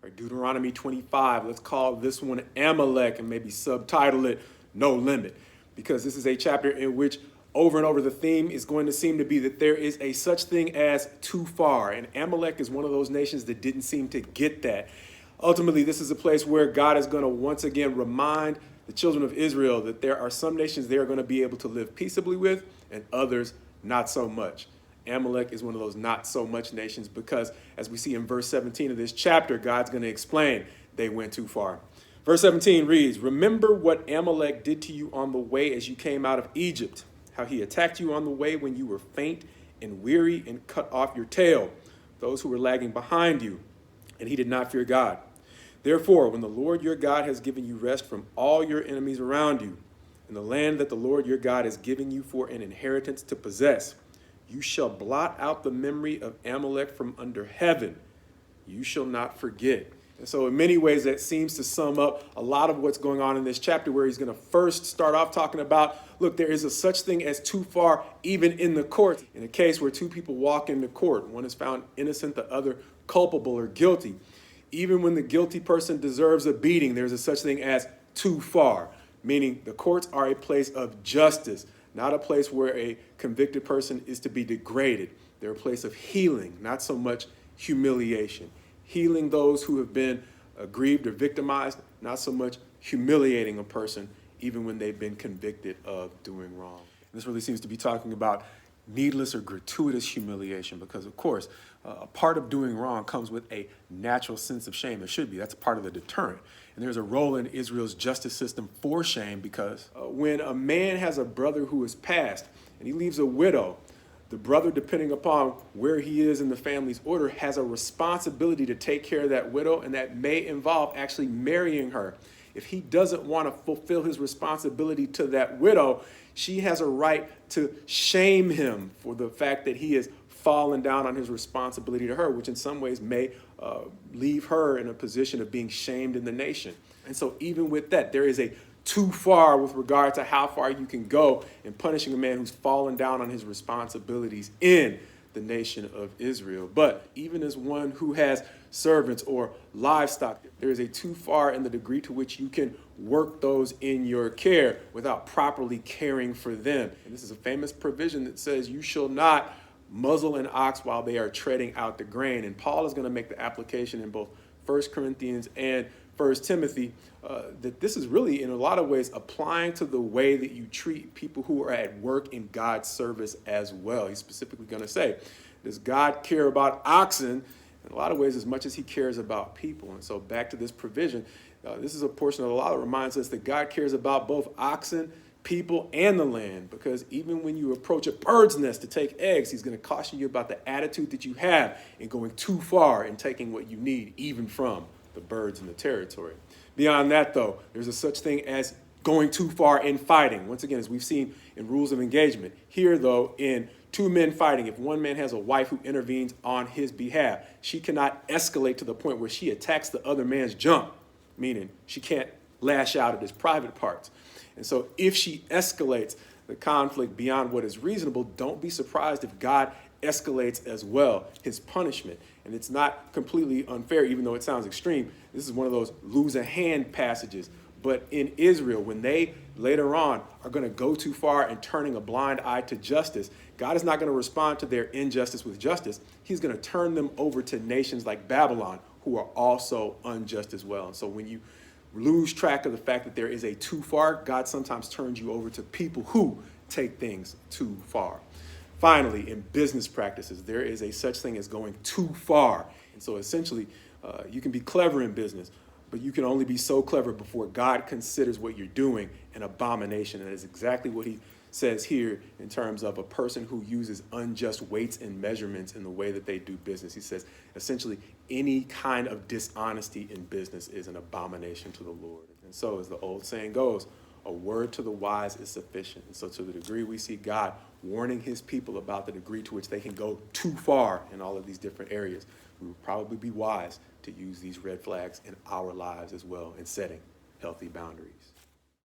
Or Deuteronomy 25, let's call this one Amalek and maybe subtitle it No Limit, because this is a chapter in which over and over the theme is going to seem to be that there is a such thing as too far. And Amalek is one of those nations that didn't seem to get that. Ultimately, this is a place where God is going to once again remind the children of Israel that there are some nations they are going to be able to live peaceably with and others not so much. Amalek is one of those not so much nations because, as we see in verse 17 of this chapter, God's going to explain they went too far. Verse 17 reads, "Remember what Amalek did to you on the way as you came out of Egypt, how he attacked you on the way when you were faint and weary and cut off your tail, those who were lagging behind you, and he did not fear God. Therefore, when the Lord your God has given you rest from all your enemies around you, in the land that the Lord your God is giving you for an inheritance to possess, you shall blot out the memory of Amalek from under heaven. You shall not forget." And so in many ways, that seems to sum up a lot of what's going on in this chapter, where he's going to first start off talking about, look, there is a such thing as too far even in the court. In a case where two people walk into court, one is found innocent, the other culpable or guilty. Even when the guilty person deserves a beating, there's a such thing as too far, meaning the courts are a place of justice, not a place where a convicted person is to be degraded. They're a place of healing, not so much humiliation. Healing those who have been aggrieved or victimized, not so much humiliating a person, even when they've been convicted of doing wrong. And this really seems to be talking about needless or gratuitous humiliation, because, of course, a part of doing wrong comes with a natural sense of shame. There should be. That's part of the deterrent. And there's a role in Israel's justice system for shame, because when a man has a brother who is passed and he leaves a widow, the brother, depending upon where he is in the family's order, has a responsibility to take care of that widow, and that may involve actually marrying her. If he doesn't want to fulfill his responsibility to that widow, she has a right to shame him for the fact that he has fallen down on his responsibility to her, which in some ways may leave her in a position of being shamed in the nation. And so even with that, there is a too far with regard to how far you can go in punishing a man who's fallen down on his responsibilities in the nation of Israel. But even as one who has servants or livestock, there is a too far in the degree to which you can work those in your care without properly caring for them. And this is a famous provision that says you shall not muzzle an ox while they are treading out the grain. And Paul is going to make the application in both 1 Corinthians and 1 Timothy, that this is really in a lot of ways applying to the way that you treat people who are at work in God's service as well. He's specifically going to say, does God care about oxen in a lot of ways as much as he cares about people? And so back to this provision, this is a portion of the law that reminds us that God cares about both oxen, people, and the land, because even when you approach a bird's nest to take eggs, he's going to caution you about the attitude that you have in going too far in taking what you need, even from the birds in the territory. Beyond that, though, there's a such thing as going too far in fighting. Once again, as we've seen in rules of engagement. Here, though, in two men fighting, if one man has a wife who intervenes on his behalf, she cannot escalate to the point where she attacks the other man's junk, meaning she can't lash out at his private parts. And so if she escalates the conflict beyond what is reasonable, don't be surprised if God escalates as well his punishment. And it's not completely unfair, even though it sounds extreme. This is one of those lose a hand passages. But in Israel, when they later on are going to go too far and turning a blind eye to justice, God is not going to respond to their injustice with justice. He's going to turn them over to nations like Babylon, who are also unjust as well. And so when you lose track of the fact that there is a too far, God sometimes turns you over to people who take things too far. Finally, in business practices, there is a such thing as going too far. And so essentially, you can be clever in business, but you can only be so clever before God considers what you're doing an abomination. And that is exactly what he says here in terms of a person who uses unjust weights and measurements in the way that they do business. He says, essentially, any kind of dishonesty in business is an abomination to the Lord. And so, as the old saying goes, a word to the wise is sufficient. And so to the degree we see God warning his people about the degree to which they can go too far in all of these different areas, we would probably be wise to use these red flags in our lives as well in setting healthy boundaries.